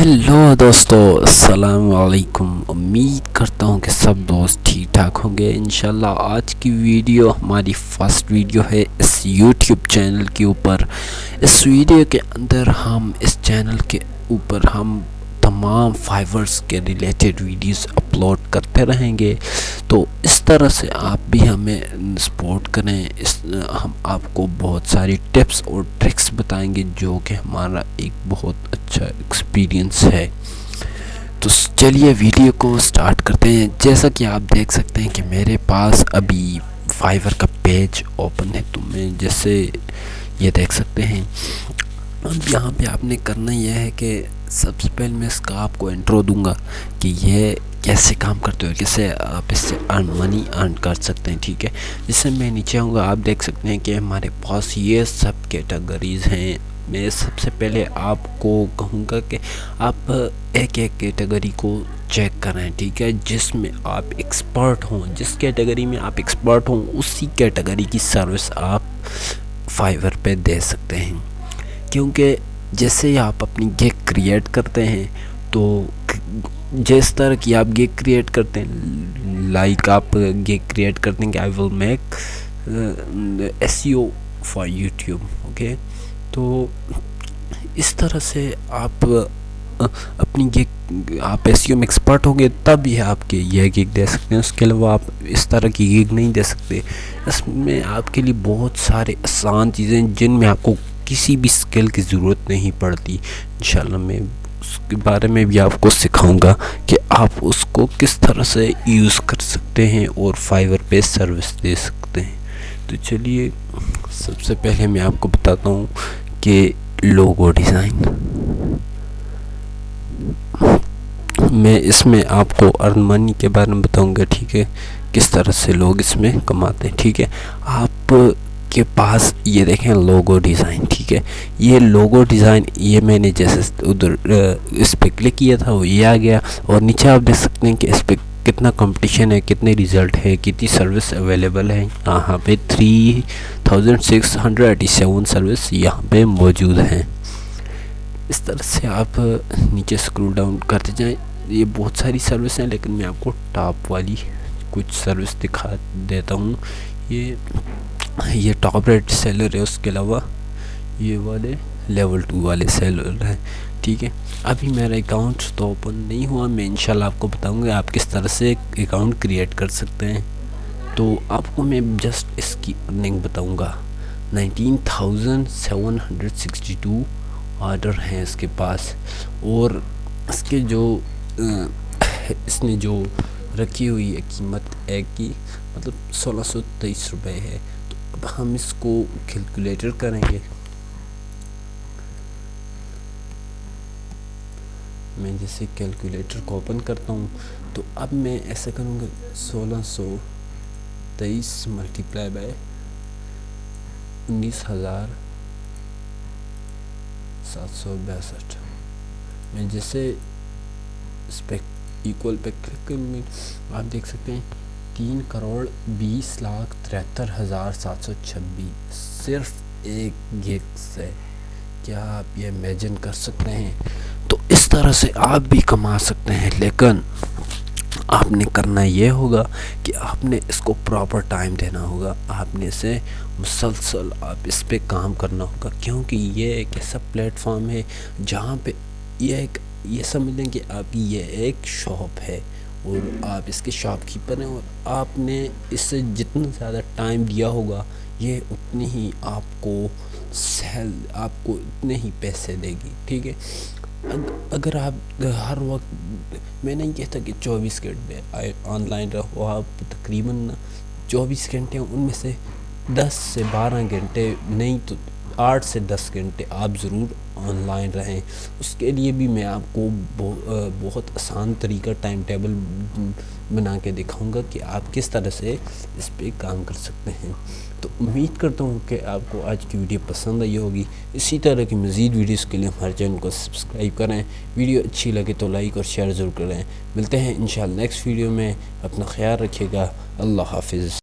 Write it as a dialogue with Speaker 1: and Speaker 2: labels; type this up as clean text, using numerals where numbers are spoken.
Speaker 1: Hello दोस्तों, अस्सलाम वालेकुम। उम्मीद करता हूँ कि सब दोस्त ठीक ठाक होंगे इंशाल्लाह। आज की वीडियो हमारी फर्स्ट वीडियो है इस यूट्यूब चैनल के ऊपर। इस वीडियो के अंदर हम इस चैनल के ऊपर हम तमाम फाइवर्स के रिलेटेड वीडियोस अपलोड करते रहेंगे। तो इस तरह से आप भी हमें सपोर्ट करें। हम आपको बहुत सारी टिप्स और ट्रिक्स बताएंगे जो कि हमारा एक बहुत अच्छा एक्सपीरियंस है। तो चलिए वीडियो को स्टार्ट करते हैं। जैसा कि आप देख सकते हैं कि मेरे पास अभी फाइवर का पेज ओपन है। तो मैं जैसे ये देख सकते हैं, अब यहाँ पे आपने करना यह है कि सबसे पहले मैं इसका आपको इंट्रो दूंगा कि ये कैसे काम करते हो, कैसे आप इससे मनी अर्न कर सकते हैं। ठीक है, जिससे मैं नीचे आऊँगा आप देख सकते हैं कि हमारे पास ये सब कैटेगरीज़ हैं। मैं सबसे पहले आपको कहूँगा कि आप एक एक कैटेगरी को चेक करें, ठीक है, जिसमें आप एक्सपर्ट हों। जिस कैटेगरी में आप एक्सपर्ट हों उसी कैटेगरी की सर्विस आप फाइवर पे दे सकते हैं। क्योंकि जैसे ही आप अपनी गिग क्रिएट करते हैं तो जिस तरह की आप गिग क्रिएट करते हैं, लाइक आप गिग क्रिएट करते हैं कि I will make SEO for YouTube, okay. तो इस तरह से आप अपनी गिग आप एसईओ में एक्सपर्ट होंगे तब ही आपके यह गिग दे सकते हैं। उसके अलावा आप इस तरह की गिग नहीं दे सकते। इसमें आपके लिए बहुत सारे आसान चीज़ें जिनमें आपको किसी भी स्किल की ज़रूरत नहीं पड़ती। इंशाल्लाह मैं उसके बारे में भी आपको सिखाऊंगा कि आप उसको किस तरह से यूज़ कर सकते हैं और फाइवर पे सर्विस दे सकते हैं। तो चलिए सबसे पहले मैं आपको बताता हूँ कि लोगो डिज़ाइन। मैं इसमें आपको अर्न मनी के बारे में बताऊंगा, ठीक है, किस तरह से लोग इसमें कमाते हैं। ठीक है, आप के पास ये देखें लोगो डिज़ाइन, ठीक है। ये लोगो डिज़ाइन ये मैंने जैसे उधर इस पर क्लिक किया था वो ये आ गया, और नीचे आप देख सकते हैं कि इस पर कितना कंपटीशन है, कितने रिज़ल्ट है, कितनी सर्विस अवेलेबल है। यहाँ पे 3687 सर्विस यहाँ पे मौजूद हैं। इस तरह से आप नीचे स्क्रॉल डाउन करते जाएं। ये बहुत सारी सर्विस हैं, लेकिन मैं आपको टॉप वाली कुछ सर्विस दिखा देता हूँ। ये टॉप रेट सेलर है। उसके अलावा ये वाले लेवल 2 वाले सेलर हैं, ठीक है। अभी मेरा अकाउंट तो ओपन नहीं हुआ। मैं इंशाल्लाह आपको बताऊंगा आप किस तरह से अकाउंट क्रिएट कर सकते हैं। तो आपको मैं जस्ट इसकी अर्निंग बताऊंगा। 19,762 ऑर्डर हैं इसके पास, और इसके जो इसने जो रखी हुई है कीमत एक की मतलब 1623 रुपये है। तो अब हम इसको कैलकुलेटर करेंगे। मैं जैसे कैलकुलेटर को ओपन करता हूँ तो अब मैं ऐसा करूँगा 1623 मल्टीप्लाई बाय 19,762। मैं जैसे इस पर इक्वल पे क्लिक करूँगी आप देख सकते हैं 3,20,73,726 सिर्फ एक गिग से। क्या आप ये इमेजिन कर सकते हैं? तो इस तरह से आप भी कमा सकते हैं, लेकिन आपने करना ये होगा कि आपने इसको प्रॉपर टाइम देना होगा। आपने इसे मुसलसल आप इस पे काम करना होगा, क्योंकि ये एक ऐसा प्लेटफॉर्म है जहाँ पे ये समझ लें कि आपकी ये एक शॉप है और आप इसके शॉपकीपर हैं, और आपने इससे जितना ज़्यादा टाइम दिया होगा ये उतनी ही आपको उतने ही पैसे देगी, ठीक है। अगर आप हर वक्त, मैं नहीं कहता कि 24 घंटे ऑनलाइन रहो, आप तकरीबन 24 घंटे उनमें से 10 से 12 घंटे नहीं तो 8 से 10 घंटे आप ज़रूर ऑनलाइन रहें। उसके लिए भी मैं आपको बहुत आसान तरीका टाइम टेबल बना के दिखाऊंगा कि आप किस तरह से इस पे काम कर सकते हैं। तो उम्मीद करता हूँ कि आपको आज की वीडियो पसंद आई होगी। इसी तरह की मज़ीद वीडियोस के लिए हमारे चैनल को सब्सक्राइब करें। वीडियो अच्छी लगे तो लाइक और शेयर ज़रूर करें। मिलते हैं इंशाल्लाह नेक्स्ट वीडियो में। अपना ख्याल रखिएगा। अल्लाह हाफिज़।